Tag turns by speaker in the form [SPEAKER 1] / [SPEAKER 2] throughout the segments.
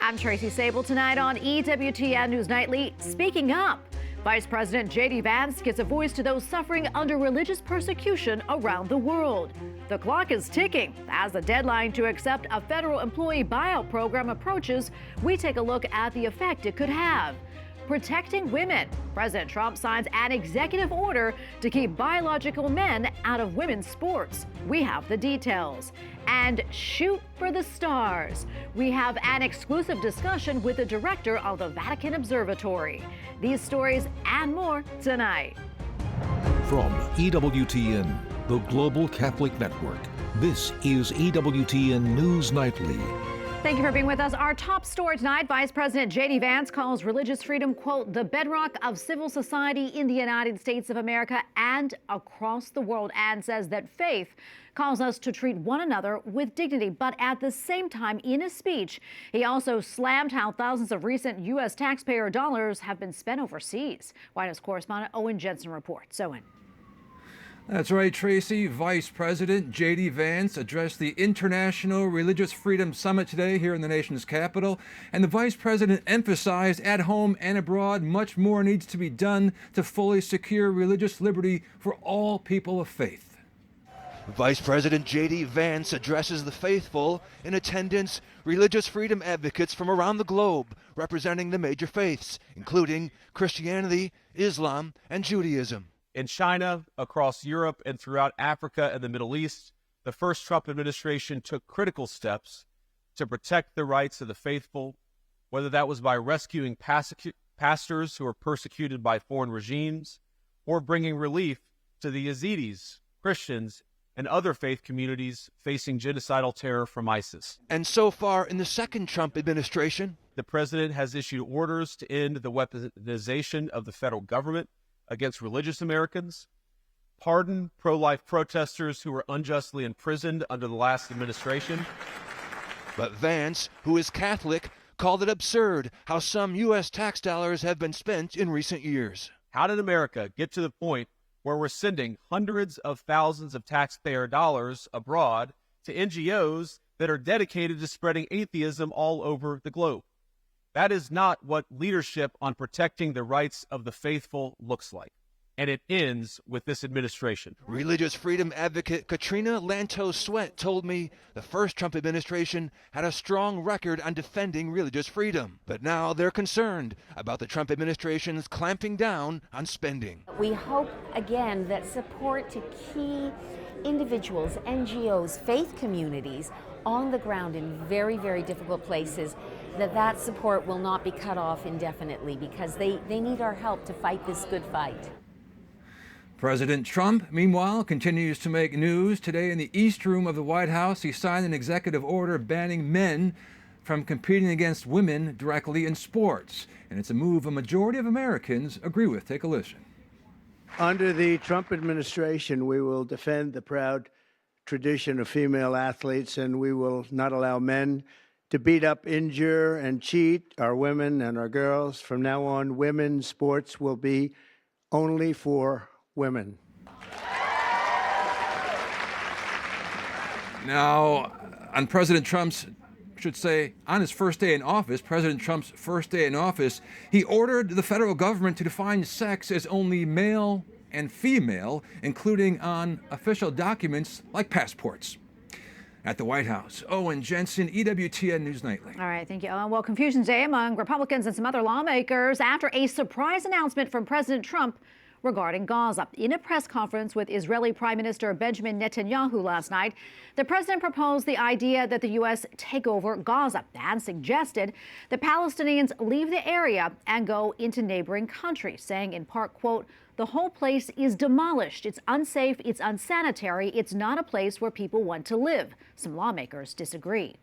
[SPEAKER 1] I'm Tracy Sabol. Tonight on EWTN News Nightly, speaking up. Vice President JD Vance gives a voice to those suffering under religious persecution around the world. The clock is ticking. As the deadline to accept a federal employee buyout program approaches, we take a look at the effect it could have. Protecting women. President Trump signs an executive order to keep biological men out of women's sports. We have the details. And shoot for the stars. We have an exclusive discussion with the director of the Vatican Observatory. These stories and more tonight.
[SPEAKER 2] From EWTN, the Global Catholic Network, this is EWTN News Nightly.
[SPEAKER 1] Thank you for being with us. Our top story tonight, Vice President JD Vance calls religious freedom, quote, the bedrock of civil society in the United States of America and across the world, and says that faith calls us to treat one another with dignity. But at the same time, in a speech, he also slammed how thousands of recent U.S. taxpayer dollars have been spent overseas. White House correspondent Owen Jensen reports. Owen.
[SPEAKER 3] That's right, Tracy. Vice President JD Vance addressed the International Religious Freedom Summit today here in the nation's capital. And the Vice President emphasized at home and abroad much more needs to be done to fully secure religious liberty for all people of faith.
[SPEAKER 4] Vice President JD Vance addresses the faithful. In attendance, religious freedom advocates from around the globe representing the major faiths, including Christianity, Islam, and Judaism.
[SPEAKER 5] In China, across Europe, and throughout Africa and the Middle East, the first Trump administration took critical steps to protect the rights of the faithful, whether that was by rescuing pastors who are persecuted by foreign regimes or bringing relief to the Yazidis, Christians, and other faith communities facing genocidal terror from ISIS.
[SPEAKER 4] And so far in the second Trump administration,
[SPEAKER 5] the president has issued orders to end the weaponization of the federal government against religious Americans, pardon pro-life protesters who were unjustly imprisoned under the last administration.
[SPEAKER 4] But Vance, who is Catholic, called it absurd how some U.S. tax dollars have been spent in recent years.
[SPEAKER 5] How did America get to the point where we're sending hundreds of thousands of taxpayer dollars abroad to NGOs that are dedicated to spreading atheism all over the globe? That is not what leadership on protecting the rights of the faithful looks like. And it ends with this administration.
[SPEAKER 4] Religious freedom advocate Katrina Lantos Sweat told me the first Trump administration had a strong record on defending religious freedom. But now they're concerned about the Trump administration's clamping down on spending.
[SPEAKER 6] We hope, again, that support to key individuals, NGOs, faith communities on the ground in very, very difficult places, that support will not be cut off indefinitely because they need our help to fight this good fight.
[SPEAKER 3] President Trump, meanwhile, continues to make news. Today in the East Room of the White House, he signed an executive order banning men from competing against women directly in sports. And it's a move a majority of Americans agree with. Take a listen.
[SPEAKER 7] Under the Trump administration, we will defend the proud tradition of female athletes, and we will not allow men to beat up, injure, and cheat our women and our girls. From now on, women's sports will be only for women.
[SPEAKER 3] Now, on President Trump's, on his first day in office, President Trump's first day in office, he ordered the federal government to define sex as only male and female, including on official documents like passports. At the White House, Owen Jensen, EWTN News Nightly.
[SPEAKER 1] All right, thank you, Owen. Well, confusion today among Republicans and some other lawmakers after a surprise announcement from President Trump regarding Gaza. In a press conference with Israeli Prime Minister Benjamin Netanyahu last night, the president proposed the idea that the U.S. take over Gaza and suggested the Palestinians leave the area and go into neighboring countries, saying in part, quote, the whole place is demolished. It's unsafe. It's unsanitary. It's not a place where people want to live. Some lawmakers disagree.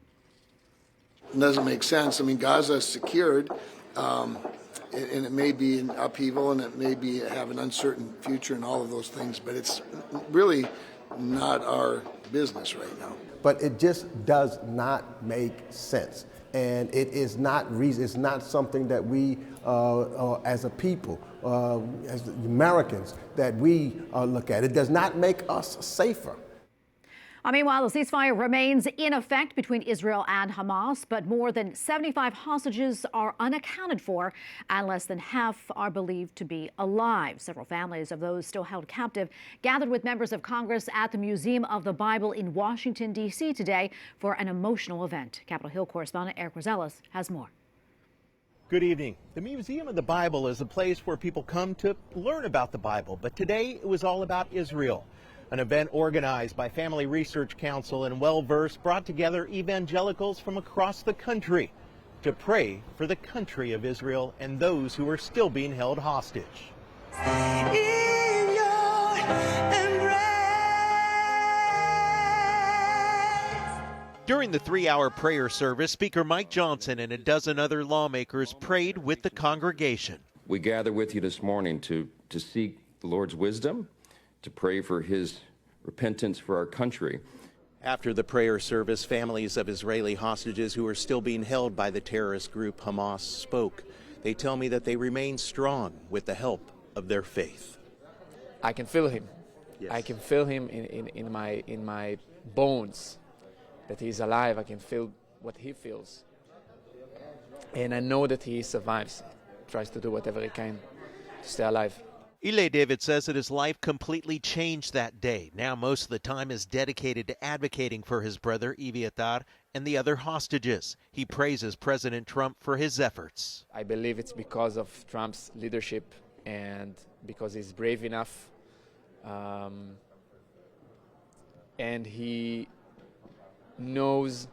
[SPEAKER 8] It doesn't make sense. I mean, Gaza is secured, and it may be in upheaval, and it may have an uncertain future and all of those things, but it's really not our business right now.
[SPEAKER 9] But it just does not make sense. And it is not reason. It's not something that we, as a people, as Americans, that we look at. It does not make us safer.
[SPEAKER 1] Meanwhile, the ceasefire remains in effect between Israel and Hamas, but more than 75 hostages are unaccounted for, and less than half are believed to be alive. Several families of those still held captive gathered with members of Congress at the Museum of the Bible in Washington, D.C. today for an emotional event. Capitol Hill correspondent Eric Rosales has more.
[SPEAKER 10] Good evening. The Museum of the Bible is a place where people come to learn about the Bible, but today it was all about Israel. An event organized by Family Research Council and Well-Versed brought together evangelicals from across the country to pray for the country of Israel and those who are still being held hostage. During the 3-hour prayer service, Speaker Mike Johnson and a dozen other lawmakers prayed with the congregation.
[SPEAKER 11] We gather with you this morning to seek the Lord's wisdom, to pray for his repentance for our country.
[SPEAKER 10] After the prayer service, families of Israeli hostages who are still being held by the terrorist group Hamas spoke. They tell me that they remain strong with the help of their faith.
[SPEAKER 12] I can feel him.
[SPEAKER 10] Yes.
[SPEAKER 12] I can feel him in my bones, that he's alive. I can feel what he feels. And I know that he survives, tries to do whatever he can to stay alive.
[SPEAKER 10] Ile David says that his life completely changed that day. Now most of the time is dedicated to advocating for his brother Eviatar and the other hostages. He praises President Trump for his efforts.
[SPEAKER 12] I believe it's because of Trump's leadership and because he's brave enough and he knows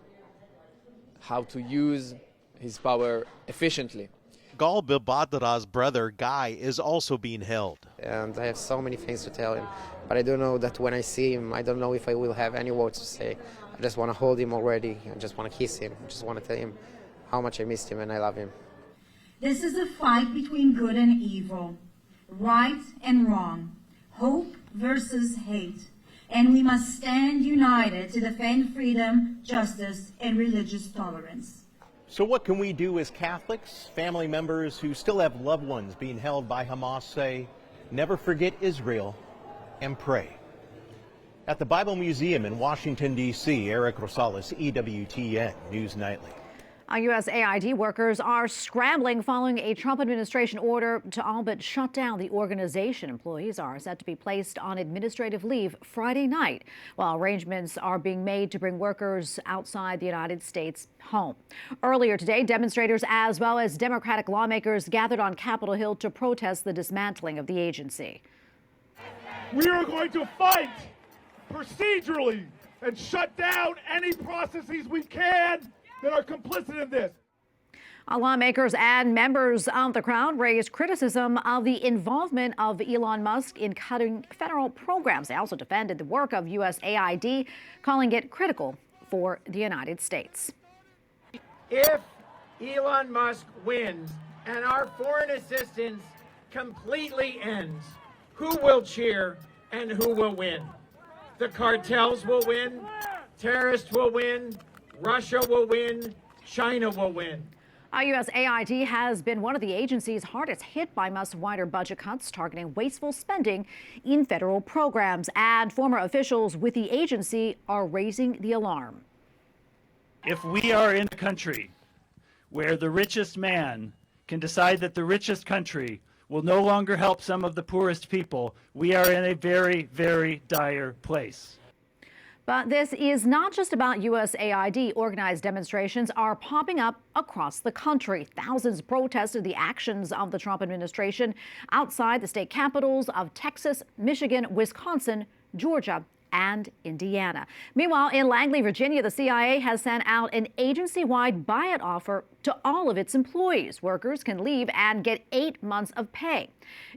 [SPEAKER 12] how to use his power efficiently.
[SPEAKER 10] Gal Badra's brother Guy is also being held.
[SPEAKER 13] And I have so many things to tell him, but I don't know that when I see him, I don't know if I will have any words to say. I just want to hold him already. I just want to kiss him. I just want to tell him how much I missed him and I love him.
[SPEAKER 14] This is a fight between good and evil, right and wrong, hope versus hate. And we must stand united to defend freedom, justice, and religious tolerance.
[SPEAKER 10] So what can we do as Catholics? Family members who still have loved ones being held by Hamas say, never forget Israel and pray. At the Bible Museum in Washington, D.C., Eric Rosales, EWTN News Nightly.
[SPEAKER 1] USAID workers are scrambling following a Trump administration order to all but shut down the organization. Employees are set to be placed on administrative leave Friday night, while arrangements are being made to bring workers outside the United States home. Earlier today, demonstrators as well as Democratic lawmakers gathered on Capitol Hill to protest the dismantling of the agency.
[SPEAKER 15] We are going to fight procedurally and shut down any processes we can that are complicit in this.
[SPEAKER 1] Lawmakers and members of the crowd raised criticism of the involvement of Elon Musk in cutting federal programs. They also defended the work of USAID, calling it critical for the United States.
[SPEAKER 16] If Elon Musk wins and our foreign assistance completely ends, who will cheer and who will win? The cartels will win, terrorists will win, Russia will win, China will win.
[SPEAKER 1] USAID has been one of the agencies hardest hit by Musk's wider budget cuts, targeting wasteful spending in federal programs. And former officials with the agency are raising the alarm.
[SPEAKER 17] If we are in a country where the richest man can decide that the richest country will no longer help some of the poorest people, we are in a very, very dire place.
[SPEAKER 1] But this is not just about USAID. Organized demonstrations are popping up across the country. Thousands protested the actions of the Trump administration outside the state capitals of Texas, Michigan, Wisconsin, Georgia, and Indiana. Meanwhile, in Langley, Virginia, the CIA has sent out an agency-wide buyout offer to all of its employees. Workers can leave and get 8 months of pay.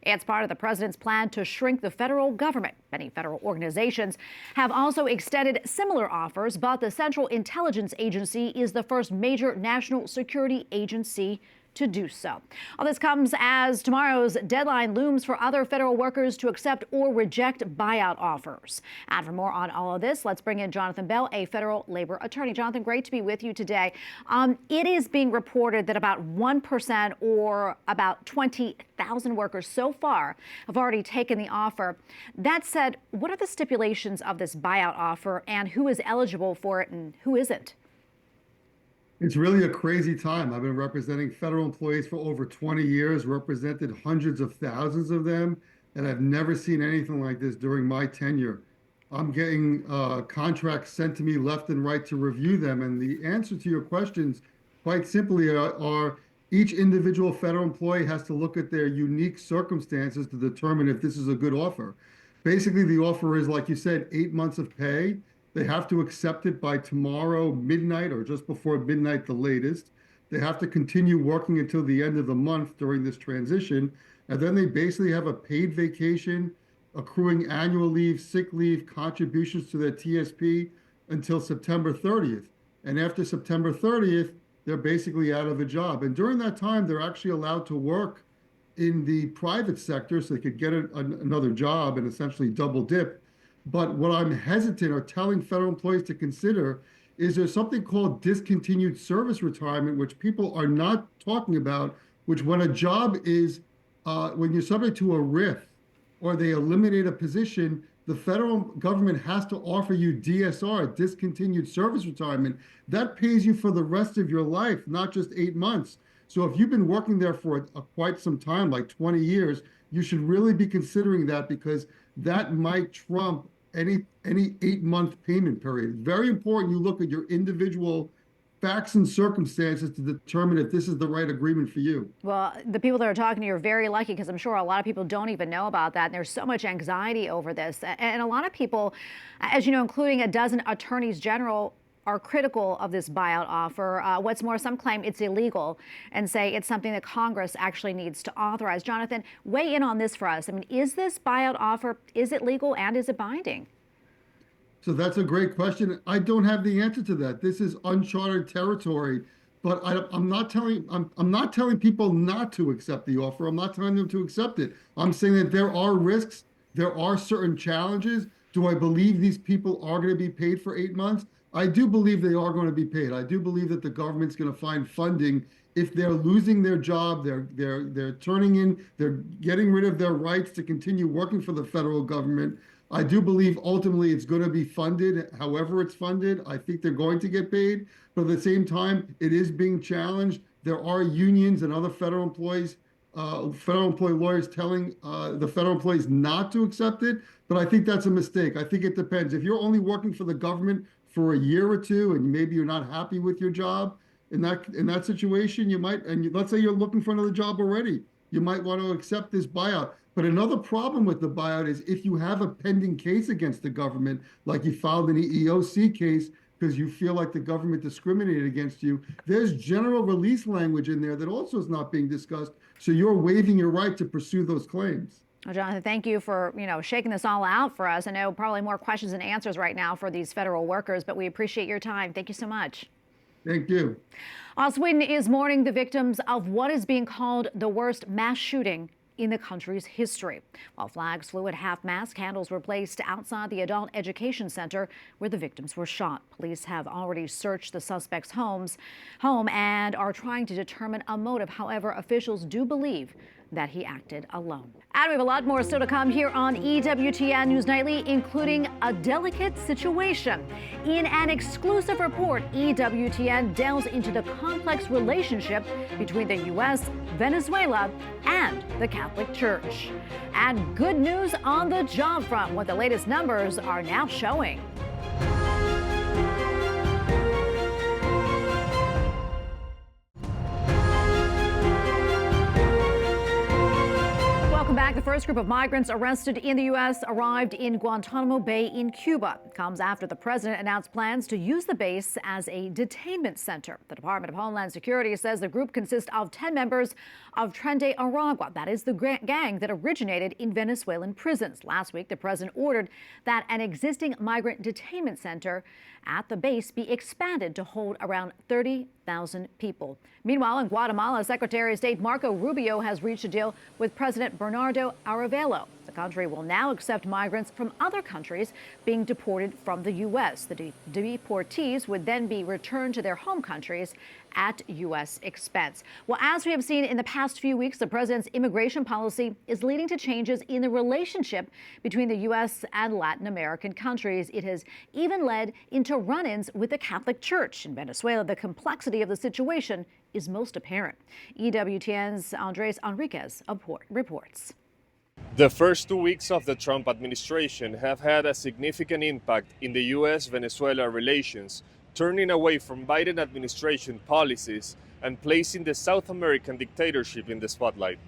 [SPEAKER 1] It's part of the president's plan to shrink the federal government. Many federal organizations have also extended similar offers, but the Central Intelligence Agency is the first major national security agency to do so. All this comes as tomorrow's deadline looms for other federal workers to accept or reject buyout offers. And for more on all of this, let's bring in Jonathan Bell, a federal labor attorney. Jonathan, great to be with you today. It is being reported that about 1% or about 20,000 workers so far have already taken the offer. That said, what are the stipulations of this buyout offer and who is eligible for it and who isn't?
[SPEAKER 18] It's really a crazy time. I've been representing federal employees for over 20 years, represented hundreds of thousands of them, and I've never seen anything like this during my tenure. I'm getting contracts sent to me left and right to review them, and the answer to your questions, quite simply, are each individual federal employee has to look at their unique circumstances to determine if this is a good offer. Basically, the offer is, like you said, 8 months of pay. They have to accept it by tomorrow midnight or just before midnight, the latest. They have to continue working until the end of the month during this transition. And then they basically have a paid vacation, accruing annual leave, sick leave, contributions to their TSP until September 30th. And after September 30th, they're basically out of a job. And during that time, they're actually allowed to work in the private sector so they could get another job and essentially double dip. But what I'm hesitant or telling federal employees to consider is there's something called discontinued service retirement, which people are not talking about, which when a job is, when you're subject to a RIF or they eliminate a position, the federal government has to offer you DSR, discontinued service retirement. That pays you for the rest of your life, not just 8 months. So if you've been working there for quite some time, like 20 years, you should really be considering that because that might trump any 8-month payment period. Very important you look at your individual facts and circumstances to determine if this is the right agreement for you.
[SPEAKER 1] Well, the people that are talking to you are very lucky because I'm sure a lot of people don't even know about that. And there's so much anxiety over this. And a lot of people, as you know, including a dozen attorneys general, are critical of this buyout offer. What's more, some claim it's illegal and say it's something that Congress actually needs to authorize. Jonathan, weigh in on this for us. I mean, is this buyout offer, is it legal and is it binding?
[SPEAKER 18] So that's a great question. I don't have the answer to that. This is uncharted territory, but I'm not telling people not to accept the offer. I'm not telling them to accept it. I'm saying that there are risks. There are certain challenges. Do I believe these people are going to be paid for 8 months? I do believe they are going to be paid. I do believe that the government's going to find funding if they're losing their job, they're turning in, they're getting rid of their rights to continue working for the federal government. I do believe ultimately it's going to be funded, however it's funded. I think they're going to get paid, but at the same time, it is being challenged. There are unions and other federal employees, federal employee lawyers telling the federal employees not to accept it, but I think that's a mistake. I think it depends. If you're only working for the government for a year or two and maybe you're not happy with your job, in that situation, you might, and let's say you're looking for another job already, you might want to accept this buyout. But another problem with the buyout is if you have a pending case against the government, like you filed an EEOC case because you feel like the government discriminated against you, there's general release language in there that also is not being discussed. So you're waiving your right to pursue those claims.
[SPEAKER 1] Well, Jonathan, thank you for, shaking this all out for us. I know probably more questions and answers right now for these federal workers, but we appreciate your time. Thank you so much.
[SPEAKER 18] Thank you.
[SPEAKER 1] Sweden is mourning the victims of what is being called the worst mass shooting in the country's history. While flags flew at half-mast, candles were placed outside the adult education center where the victims were shot. Police have already searched the suspect's home and are trying to determine a motive. However, officials do believe that he acted alone. And we have a lot more still to come here on EWTN News Nightly, including a delicate situation. In an exclusive report, EWTN delves into the complex relationship between the US, Venezuela, and the Catholic Church. And good news on the job front, what the latest numbers are now showing. Welcome back. The first group of migrants arrested in the U.S. arrived in Guantanamo Bay in Cuba. It comes after the president announced plans to use the base as a detainment center. The Department of Homeland Security says the group consists of 10 members of Tren de Aragua. That is the gang that originated in Venezuelan prisons. Last week, the president ordered that an existing migrant detainment center at the base be expanded to hold around 30 100,000 people. Meanwhile, in Guatemala, Secretary of State Marco Rubio has reached a deal with President Bernardo Arevalo. The country will now accept migrants from other countries being deported from the U.S. The deportees would then be returned to their home countries at U.S. expense. Well, as we have seen in the past few weeks, the president's immigration policy is leading to changes in the relationship between the U.S. and Latin American countries. It has even led into run-ins with the Catholic Church. In Venezuela, the complexity of the situation is most apparent. EWTN's Andres Enriquez reports.
[SPEAKER 19] The first 2 weeks of the Trump administration have had a significant impact in the US-Venezuela relations, turning away from Biden administration policies and placing the South American dictatorship in the spotlight.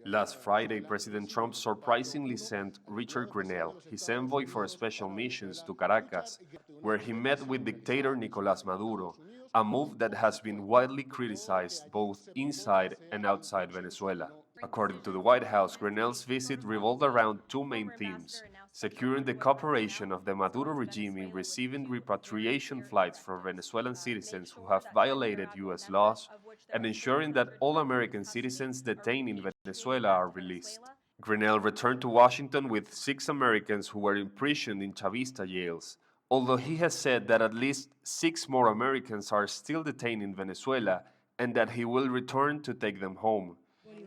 [SPEAKER 20] Last Friday, President Trump surprisingly sent Richard Grenell, his envoy for special missions, to Caracas, where he met with dictator Nicolás Maduro, a move that has been widely criticized both inside and outside Venezuela. According to the White House, Grenell's visit revolved around two main themes: securing the cooperation of the Maduro regime in receiving repatriation flights for Venezuelan citizens who have violated U.S. laws, and ensuring that all American citizens detained in Venezuela are released. Grenell returned to Washington with 6 Americans who were imprisoned in Chavista jails, although he has said that at least 6 more Americans are still detained in Venezuela and that he will return to take them home.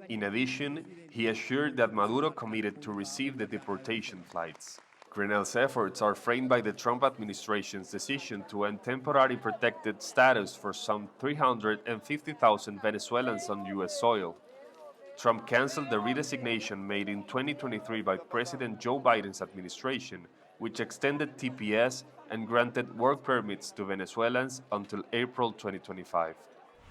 [SPEAKER 20] In addition, he assured that Maduro committed to receive the deportation flights. Grenell's efforts are framed by the Trump administration's decision to end temporary protected status for some 350,000 Venezuelans on U.S. soil. Trump canceled the redesignation made in 2023 by President Joe Biden's administration, which extended TPS and granted work permits to Venezuelans until April 2025.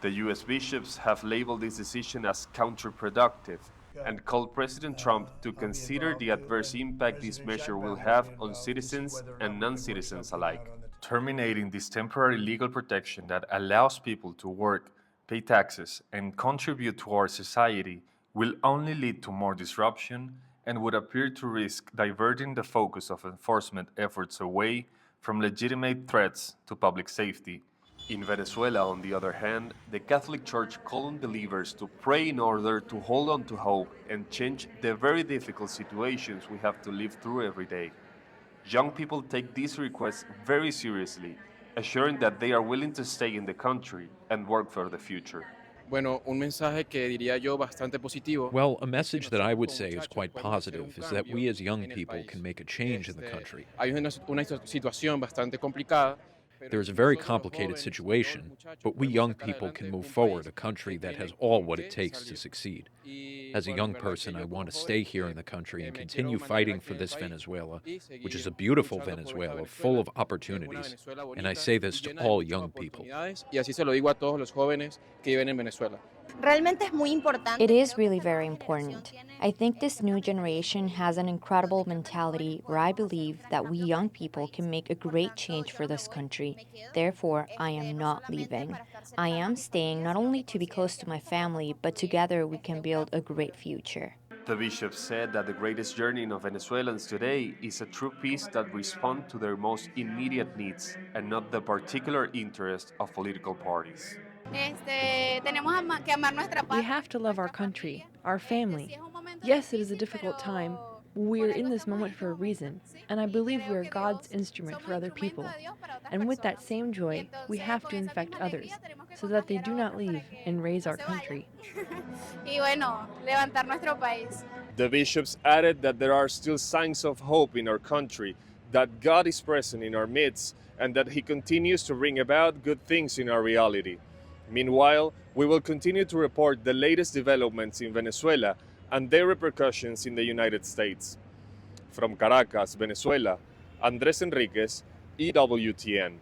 [SPEAKER 20] The U.S. bishops have labeled this decision as counterproductive and called President Trump to consider the adverse impact this measure will have on citizens and non-citizens alike. Terminating this temporary legal protection that allows people to work, pay taxes, and contribute to our society will only lead to more disruption and would appear to risk diverting the focus of enforcement efforts away from legitimate threats to public safety. In Venezuela, on the other hand, the Catholic Church called on believers to pray in order to hold on to hope and change the very difficult situations we have to live through every day. Young people take these requests very seriously, assuring that they are willing to stay in the country and work for the future.
[SPEAKER 21] Well, a message that I would say is quite positive is that we as young people can make a change in the country. There is a very complicated situation, but we young people can move forward a country that has all what it takes to succeed. As a young person, I want to stay here in the country and continue fighting for this Venezuela, which is a beautiful Venezuela full of opportunities. And I say this to all young people.
[SPEAKER 22] It is really very important. I think this new generation has an incredible mentality where I believe that we young people can make a great change for this country. Therefore, I am not leaving. I am staying not only to be close to my family, but together we can build a great future.
[SPEAKER 20] The bishop said that the greatest yearning of Venezuelans today is a true peace that responds to their most immediate needs and not the particular interest of political parties.
[SPEAKER 23] We have to love our country, our family. Yes, it is a difficult time. We are in this moment for a reason, and I believe we are God's instrument for other people. And with that same joy, we have to infect others, so that they do not leave and raise our country.
[SPEAKER 19] The bishops added that there are still signs of hope in our country, that God is present in our midst, and that He continues to bring about good things in our reality. Meanwhile, we will continue to report the latest developments in Venezuela and their repercussions in the United States. From Caracas, Venezuela, Andres Enriquez, EWTN.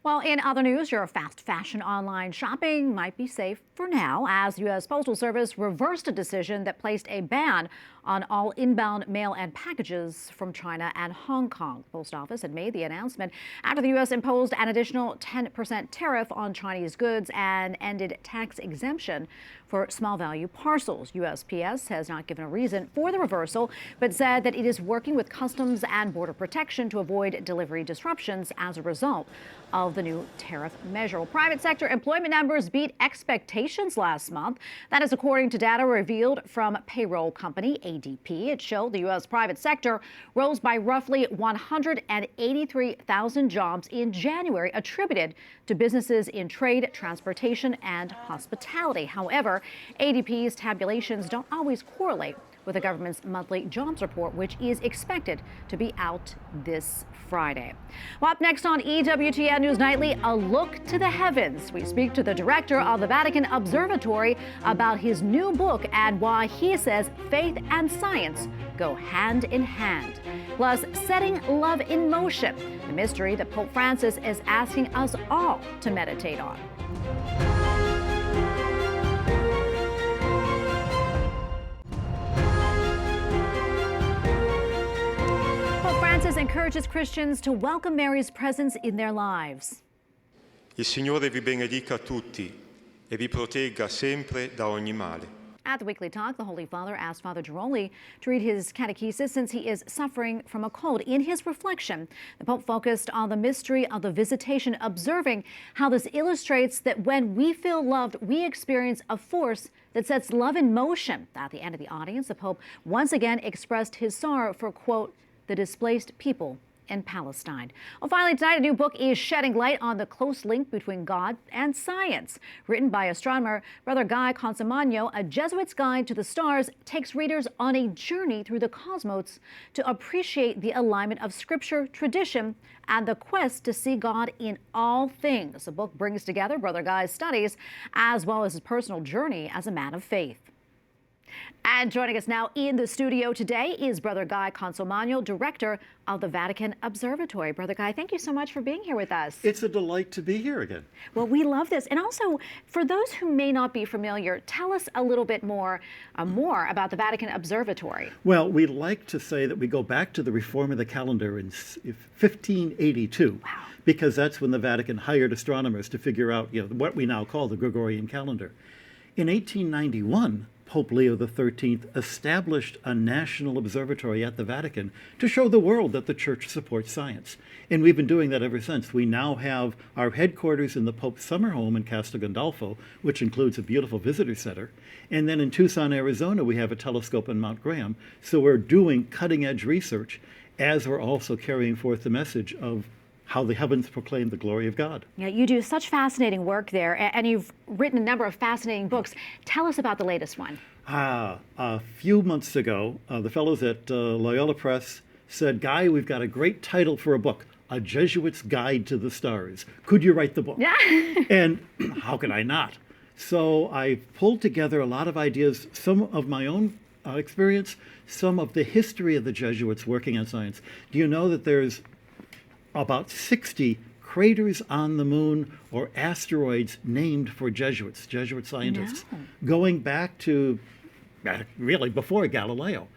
[SPEAKER 1] Well, in other news, your fast fashion online shopping might be safe for now, as the U.S. Postal Service reversed a decision that placed a ban on all inbound mail and packages from China and Hong Kong. The Post Office had made the announcement after the U.S. imposed an additional 10% tariff on Chinese goods and ended tax exemption for small value parcels. USPS has not given a reason for the reversal, but said that it is working with Customs and Border Protection to avoid delivery disruptions as a result of the new tariff measure. Well, private sector employment numbers beat expectations last month. That is according to data revealed from payroll company ADP. It showed the U.S. private sector rose by roughly 183,000 jobs in January, attributed to businesses in trade, transportation, and hospitality. However, ADP's tabulations don't always correlate with the government's monthly jobs report, which is expected to be out this Friday. Well, up next on EWTN News Nightly, a look to the heavens. We speak to the director of the Vatican Observatory about his new book and why he says faith and science go hand in hand. Plus, setting love in motion, the mystery that Pope Francis is asking us all to meditate on. Francis encourages Christians to welcome Mary's presence in their lives.
[SPEAKER 2] Il Signore vi benedica tutti e vi protegga sempre da ogni male.
[SPEAKER 1] At the Weekly Talk, the Holy Father asked Father Giroli to read his catechesis since he is suffering from a cold. In his reflection, the Pope focused on the mystery of the visitation, observing how this illustrates that when we feel loved, we experience a force that sets love in motion. At the end of the audience, the Pope once again expressed his sorrow for, quote, the displaced people in Palestine. Well, finally, tonight, a new book is shedding light on the close link between God and science. Written by astronomer Brother Guy Consolmagno, A Jesuit's Guide to the Stars takes readers on a journey through the cosmos to appreciate the alignment of scripture, tradition, and the quest to see God in all things. The book brings together Brother Guy's studies as well as his personal journey as a man of faith. And joining us now in the studio today is Brother Guy Consolmagno, director of the Vatican Observatory. Brother Guy, thank you so much for being here with us.
[SPEAKER 4] It's a delight to be here again.
[SPEAKER 1] Well, we love this. And also, for those who may not be familiar, tell us a little bit more about the Vatican Observatory.
[SPEAKER 4] Well, we like to say that we go back to the reform of the calendar in 1582, wow, because that's when the Vatican hired astronomers to figure out, what we now call the Gregorian calendar. In 1891, Pope Leo XIII established a national observatory at the Vatican to show the world that the Church supports science. And we've been doing that ever since. We now have our headquarters in the Pope's summer home in Castel Gandolfo, which includes a beautiful visitor center. And then in Tucson, Arizona, we have a telescope in Mount Graham. So we're doing cutting-edge research as we're also carrying forth the message of how the heavens proclaim the glory of God.
[SPEAKER 1] Yeah, you do such fascinating work there, and you've written a number of fascinating books. Tell us about the latest one.
[SPEAKER 4] A few months ago, the fellows at Loyola Press said, Guy, we've got a great title for a book, A Jesuit's Guide to the Stars. Could you write the book?
[SPEAKER 1] Yeah.
[SPEAKER 4] And how could I not? So I pulled together a lot of ideas, some of my own experience, some of the history of the Jesuits working on science. Do you know that there's about 60 craters on the moon or asteroids named for Jesuit scientists, going back to really before Galileo.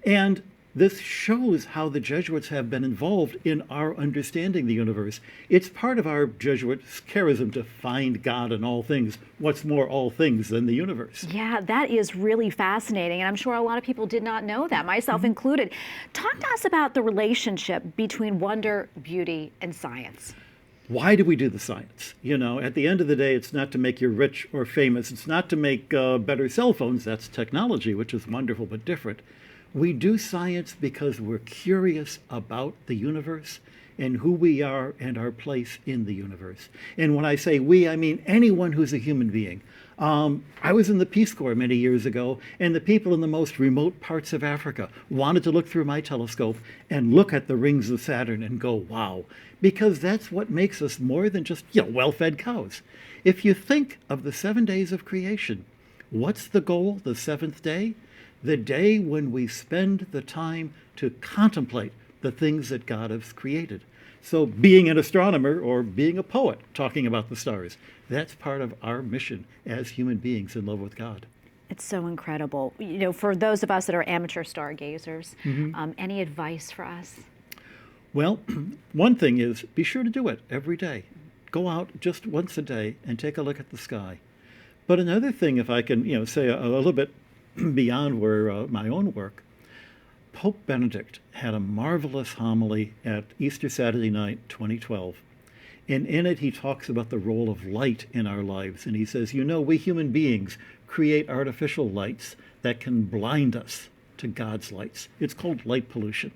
[SPEAKER 4] And this shows how the Jesuits have been involved in our understanding the universe. It's part of our Jesuit charism to find God in all things. What's more all things than the universe?
[SPEAKER 1] Yeah, that is really fascinating. And I'm sure a lot of people did not know that, myself included. Talk to us about the relationship between wonder, beauty, and science.
[SPEAKER 4] Why do we do the science? At the end of the day, it's not to make you rich or famous. It's not to make better cell phones. That's technology, which is wonderful but different. We do science because we're curious about the universe and who we are and our place in the universe. And when I say we, I mean anyone who's a human being. I was in the Peace Corps many years ago, and the people in the most remote parts of Africa wanted to look through my telescope and look at the rings of Saturn and go, wow, because that's what makes us more than just, well-fed cows. If you think of the 7 days of creation, what's the goal, the seventh day? The day when we spend the time to contemplate the things that God has created. So being an astronomer or being a poet talking about the stars, That's part of our mission as human beings in love with God.
[SPEAKER 1] It's so incredible. You know, for those of us that are amateur stargazers, any advice for us?
[SPEAKER 4] Well, one thing is be sure to do it every day. Go out just once a day and take a look at the sky. But another thing, if I can, say a little bit beyond where my own work, Pope Benedict had a marvelous homily at Easter Saturday night, 2012. And in it, he talks about the role of light in our lives. And he says, we human beings create artificial lights that can blind us to God's lights. It's called light pollution.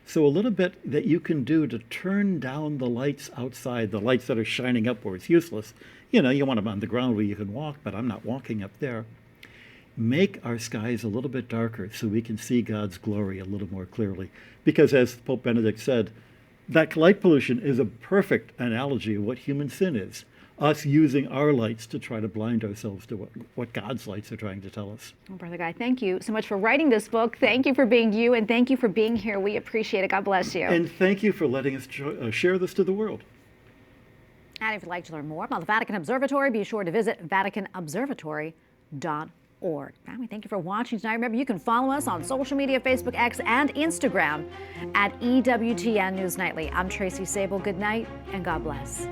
[SPEAKER 4] So a little bit that you can do to turn down the lights outside, the lights that are shining up where it's useless. You want them on the ground where you can walk, but I'm not walking up there. Make our skies a little bit darker so we can see God's glory a little more clearly. Because as Pope Benedict said, that light pollution is a perfect analogy of what human sin is. Us using our lights to try to blind ourselves to what God's lights are trying to tell us.
[SPEAKER 1] Well, Brother Guy, thank you so much for writing this book. Thank you for being you, and thank you for being here. We appreciate it. God bless you.
[SPEAKER 4] And thank you for letting us share this to the world.
[SPEAKER 1] And if you'd like to learn more about the Vatican Observatory, be sure to visit vaticanobservatory.org. Family, thank you for watching tonight. Remember, you can follow us on social media, Facebook, X, and Instagram at EWTN News Nightly. I'm Tracy Sabol. Good night, and God bless.